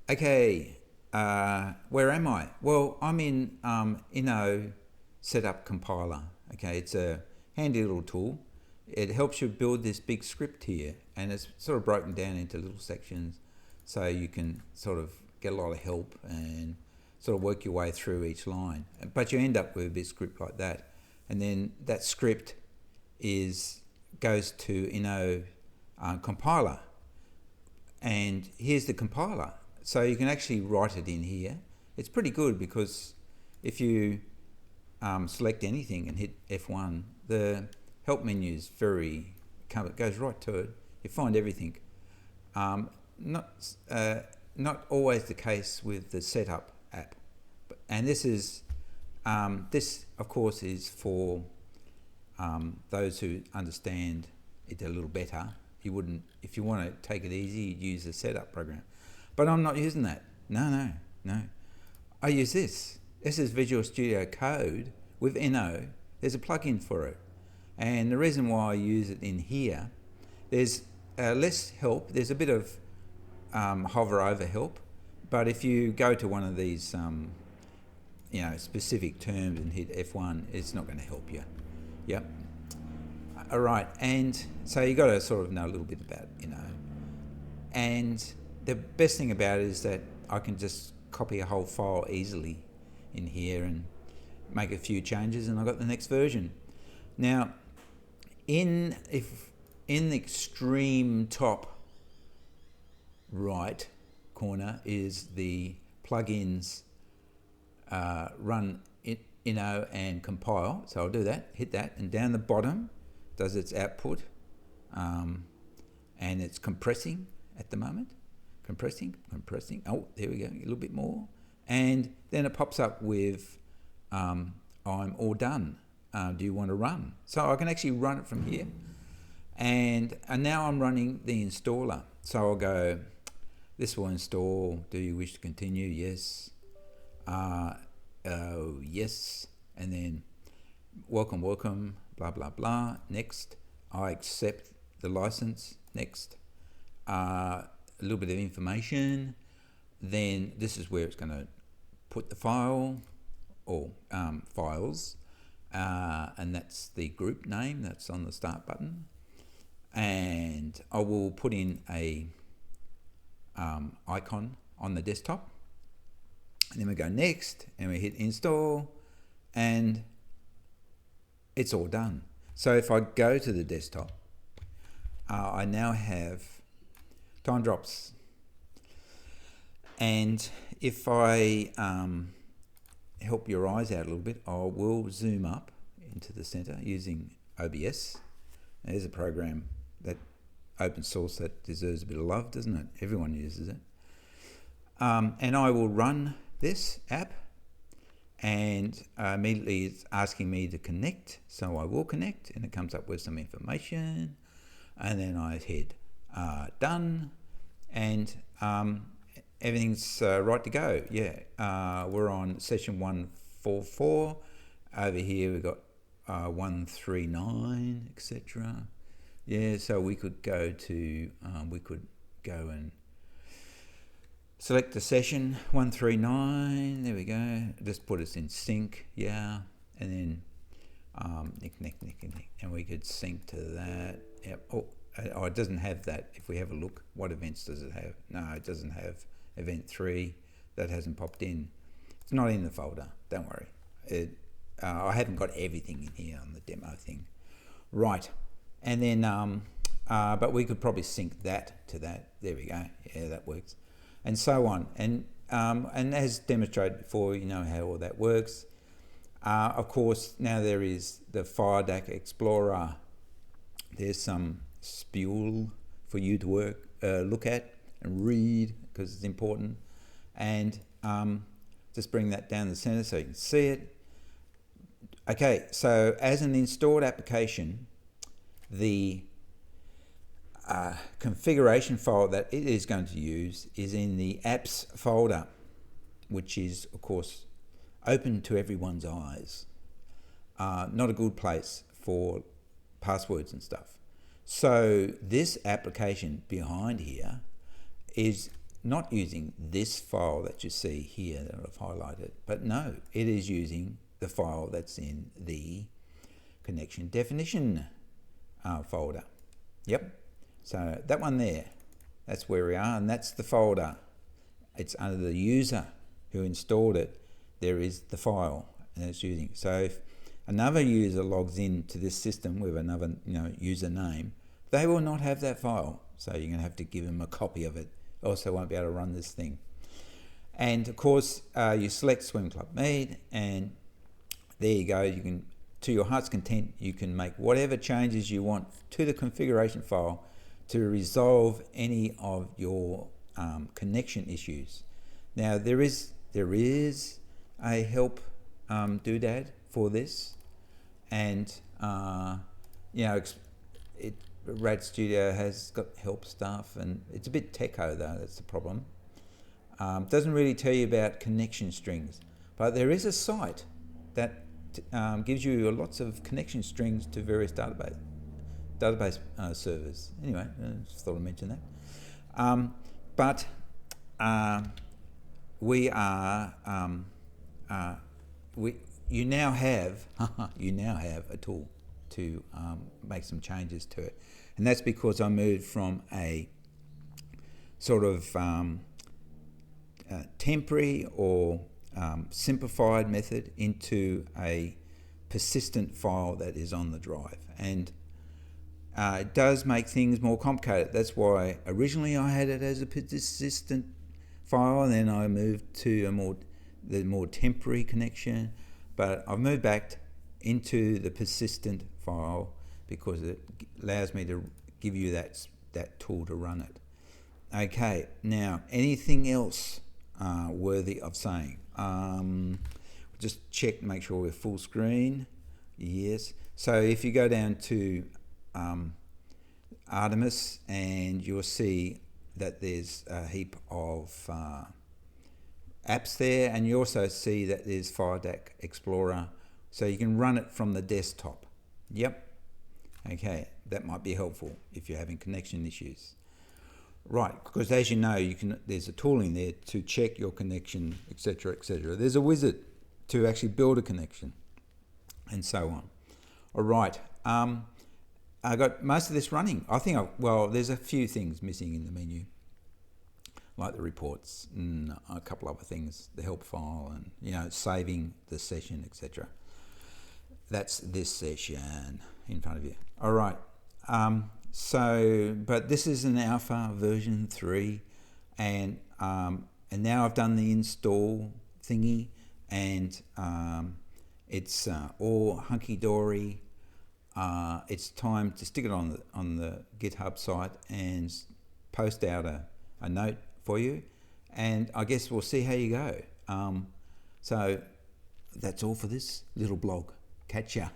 Okay, where am I? Well, I'm in INNO Setup Compiler. Okay, it's a handy little tool. It helps you build this big script here, and it's sort of broken down into little sections so you can sort of get a lot of help and sort of work your way through each line. But you end up with a big script like that, and then that script goes to INNO compiler, and here's the compiler. So you can actually write it in here. It's pretty good because if you select anything and hit F1, the help menu is it goes right to it. You find everything. Not always the case with the setup app, and this of course is for those who understand it a little better. You wouldn't, if you want to take it easy, you'd use the setup program. But I'm not using that. No. I use this. This is Visual Studio Code with INNO. There's a plugin for it. And the reason why I use it in here, there's less help. There's a bit of hover over help. But if you go to one of these specific terms and hit F1, it's not going to help you. Yep. All right. And so you got to sort of know a little bit about, and the best thing about it is that I can just copy a whole file easily in here and make a few changes, and I've got the next version. Now, in the extreme top right corner is the plugins run INNO and compile. So I'll do that, hit that, and down the bottom does its output, and it's compressing at the moment. Compressing. Oh, there we go, a little bit more. And then it pops up with, I'm all done. Do you want to run? So I can actually run it from here. And now I'm running the installer. So I'll go, this will install. Do you wish to continue? Yes. Yes. And then welcome, blah, blah, blah. Next. I accept the license. Next. A little bit of information. Then this is where it's going to put the file or files, and that's the group name that's on the start button. And I will put in a icon on the desktop, and then we go next, and we hit install, and it's all done. So if I go to the desktop, I now have time drops. And if I help your eyes out a little bit, I will zoom up into the center using OBS. There's a program that open source that deserves a bit of love, doesn't it? Everyone uses it. And I will run this app, and immediately it's asking me to connect. So I will connect, and it comes up with some information. And then I hit done, and everything's right to go. Yeah, we're on session 144. Over here we've got 139, etc. Yeah, so we could go to, and select the session 139. There we go. Just put us in sync. Yeah, and then nick, and we could sync to that. Yep. Oh, it doesn't have that. If we have a look, what events does it have? No, it doesn't have event 3. That hasn't popped in. It's not in the folder. Don't worry. I haven't got everything in here on the demo thing. Right. And then, but we could probably sync that to that. There we go. Yeah, that works. And so on. And as demonstrated before, you know how all that works. Of course, now there is the FireDAC Explorer. There's some spool for you to look at and read, because it's important. And just bring that down the center so you can see it. Okay, so as an installed application, the configuration file that it is going to use is in the apps folder, which is, of course, open to everyone's eyes. Not a good place for passwords and stuff. So this application behind here is not using this file that you see here that I've highlighted, but no, it is using the file that's in the connection definition folder. Yep, so that one there, that's where we are, and that's the folder. It's under the user who installed it. There is the file and it's using. So if another user logs into this system with another username, they will not have that file. So you're going to have to give them a copy of it. Also won't be able to run this thing. And of course, you select Swim Club Med, and there you go. You can, to your heart's content, you can make whatever changes you want to the configuration file to resolve any of your connection issues. Now there is a help doodad for this, and Rad Studio has got help stuff, and it's a bit techo though. That's the problem. Doesn't really tell you about connection strings, but there is a site that gives you lots of connection strings to various database servers. Anyway, I just thought I'd mention that. You now have a tool to make some changes to it, and that's because I moved from a sort of temporary or simplified method into a persistent file that is on the drive, and it does make things more complicated. That's why originally I had it as a persistent file, and then I moved to the more temporary connection, but I've moved back into the persistent file because it allows me to give you that tool to run it. Okay, now anything else worthy of saying? Just check, make sure we're full screen. Yes. So if you go down to Artemis, and you'll see that there's a heap of apps there, and you also see that there's FireDAC Explorer, so you can run it from the desktop. Yep. Okay, that might be helpful if you're having connection issues. Right, because as you know, there's a tool in there to check your connection, etc., etc. There's a wizard to actually build a connection, and so on. All right, I got most of this running. I think, there's a few things missing in the menu, like the reports and a couple other things, the help file, and saving the session, etc. That's this session in front of you. All right. But this is an alpha version 3, and now I've done the install thingy, and it's all hunky dory. It's time to stick it on the GitHub site and post out a note for you, and I guess we'll see how you go. So that's all for this little blog. Catch ya.